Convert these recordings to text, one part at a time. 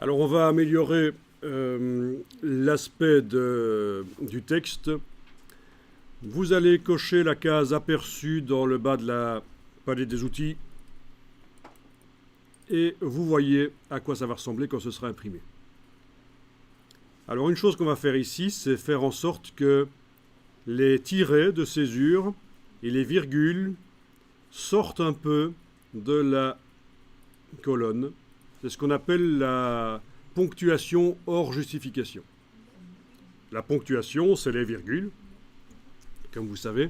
Alors on va améliorer l'aspect du texte. Vous allez cocher la case aperçue dans le bas de la palette des outils et vous voyez à quoi ça va ressembler quand ce sera imprimé. Alors une chose qu'on va faire ici, c'est faire en sorte que les tirets de césure et les virgules sortent un peu de la colonne. C'est ce qu'on appelle la ponctuation hors justification. La ponctuation, c'est les virgules, comme vous savez.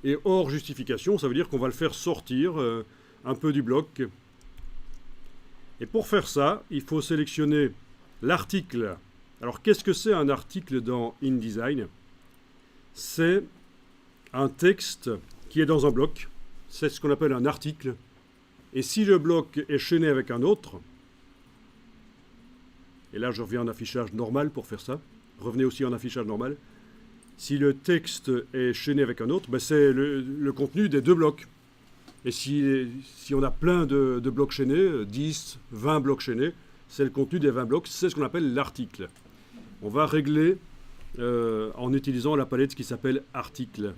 Et hors justification, ça veut dire qu'on va le faire sortir un peu du bloc. Et pour faire ça, il faut sélectionner l'article. Alors, qu'est-ce que c'est un article dans InDesign? C'est un texte qui est dans un bloc. C'est ce qu'on appelle un article. Et si le bloc est chaîné avec un autre, et là je reviens en affichage normal pour faire ça, revenez aussi en affichage normal, si le texte est chaîné avec un autre, ben c'est le contenu des deux blocs. Et si on a plein de blocs chaînés, 10, 20 blocs chaînés, c'est le contenu des 20 blocs, c'est ce qu'on appelle l'article. On va régler en utilisant la palette qui s'appelle article.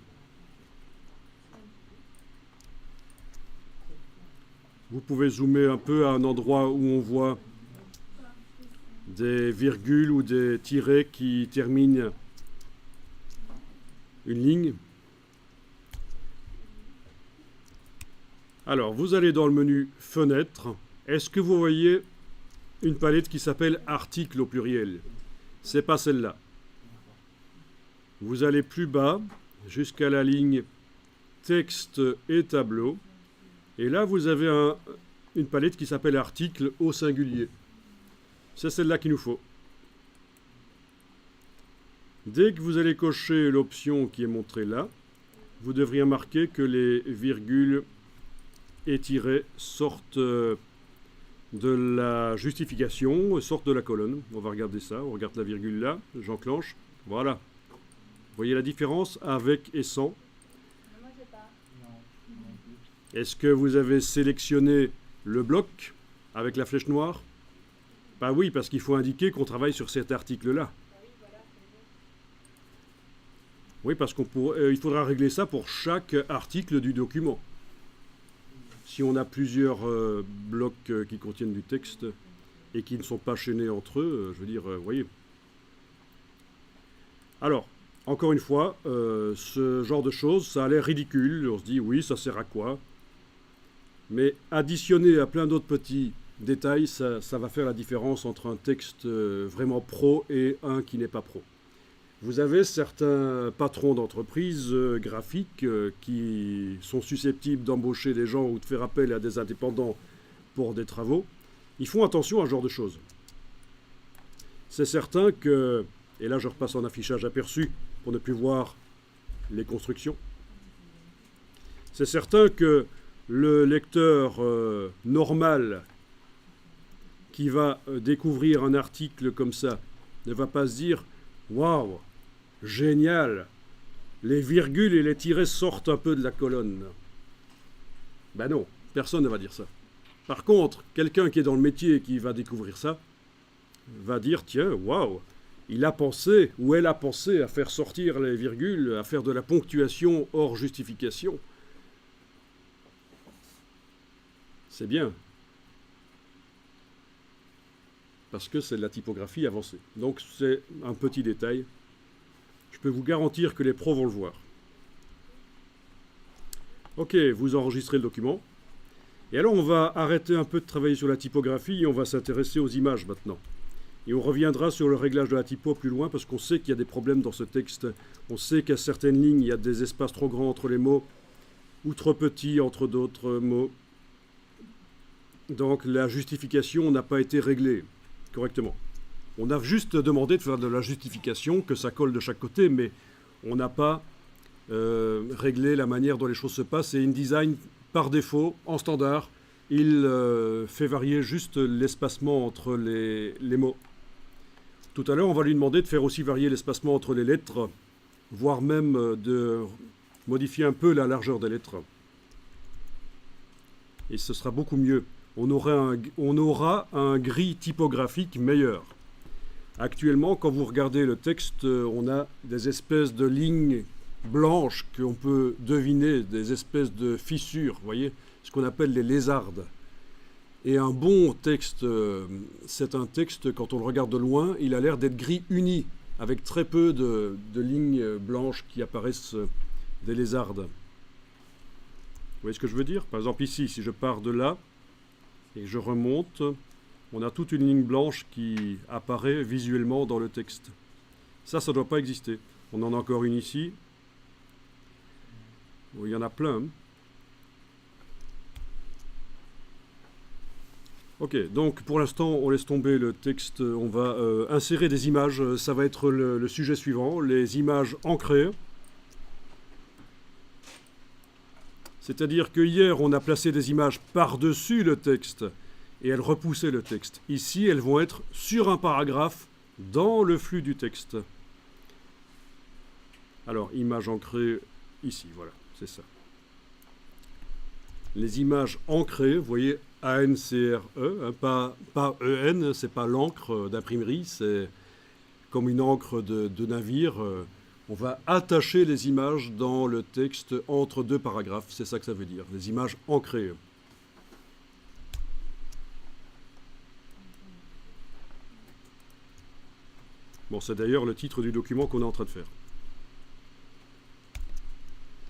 Vous pouvez zoomer un peu à un endroit où on voit des virgules ou des tirets qui terminent une ligne. Alors, vous allez dans le menu Fenêtre. Est-ce que vous voyez une palette qui s'appelle Article au pluriel? C'est pas celle-là. Vous allez plus bas jusqu'à la ligne Texte et Tableau. Et là, vous avez une palette qui s'appelle Article au singulier. C'est celle-là qu'il nous faut. Dès que vous allez cocher l'option qui est montrée là, vous devriez remarquer que les virgules et tirets sortent de la justification, sortent de la colonne. On va regarder ça. On regarde la virgule là. J'enclenche. Voilà. Vous voyez la différence avec et sans? Est-ce que vous avez sélectionné le bloc avec la flèche noire? Bah oui, parce qu'il faut indiquer qu'on travaille sur cet article-là. Oui, parce il faudra régler ça pour chaque article du document. Si on a plusieurs blocs qui contiennent du texte et qui ne sont pas chaînés entre eux, je veux dire, vous voyez. Alors, encore une fois, ce genre de choses, ça a l'air ridicule. On se dit, oui, ça sert à quoi? Mais additionné à plein d'autres petits détails, ça va faire la différence entre un texte vraiment pro et un qui n'est pas pro. Vous avez certains patrons d'entreprises graphiques qui sont susceptibles d'embaucher des gens ou de faire appel à des indépendants pour des travaux. Ils font attention à ce genre de choses. C'est certain que, et là je repasse en affichage aperçu pour ne plus voir les constructions, c'est certain que le lecteur normal qui va découvrir un article comme ça ne va pas se dire « Waouh, génial, les virgules et les tirets sortent un peu de la colonne ». Ben non, personne ne va dire ça. Par contre, quelqu'un qui est dans le métier et qui va découvrir ça va dire « Tiens, waouh, il a pensé ou elle a pensé à faire sortir les virgules, à faire de la ponctuation hors justification ». C'est bien. Parce que c'est de la typographie avancée. Donc c'est un petit détail. Je peux vous garantir que les pros vont le voir. Ok, vous enregistrez le document. Et alors on va arrêter un peu de travailler sur la typographie et on va s'intéresser aux images maintenant. Et on reviendra sur le réglage de la typo plus loin parce qu'on sait qu'il y a des problèmes dans ce texte. On sait qu'à certaines lignes, il y a des espaces trop grands entre les mots ou trop petits entre d'autres mots. Donc la justification n'a pas été réglée correctement. On a juste demandé de faire de la justification, que ça colle de chaque côté, mais on n'a pas réglé la manière dont les choses se passent. Et InDesign, par défaut, en standard, il fait varier juste l'espacement entre les mots. Tout à l'heure, on va lui demander de faire aussi varier l'espacement entre les lettres, voire même de modifier un peu la largeur des lettres. Et ce sera beaucoup mieux. on aura un gris typographique meilleur. Actuellement, quand vous regardez le texte, on a des espèces de lignes blanches qu'on peut deviner, des espèces de fissures, vous voyez, ce qu'on appelle les lézardes. Et un bon texte, c'est un texte, quand on le regarde de loin, il a l'air d'être gris uni, avec très peu de lignes blanches qui apparaissent des lézardes. Vous voyez ce que je veux dire? Par exemple ici, si je pars de là et je remonte, on a toute une ligne blanche qui apparaît visuellement dans le texte. Ça ne doit pas exister. On en a encore une ici. Bon, il y en a plein. Hein. Ok, donc pour l'instant, on laisse tomber le texte. On va insérer des images. Ça va être le sujet suivant, les images ancrées. C'est-à-dire que hier, on a placé des images par-dessus le texte et elles repoussaient le texte. Ici, elles vont être sur un paragraphe dans le flux du texte. Alors, image ancrée ici, voilà, c'est ça. Les images ancrées, vous voyez, A-N-C-R-E, hein, pas E-N, c'est pas l'encre d'imprimerie, c'est comme une encre de navire. On va attacher les images dans le texte entre deux paragraphes, c'est ça que ça veut dire, les images ancrées. Bon, c'est d'ailleurs le titre du document qu'on est en train de faire.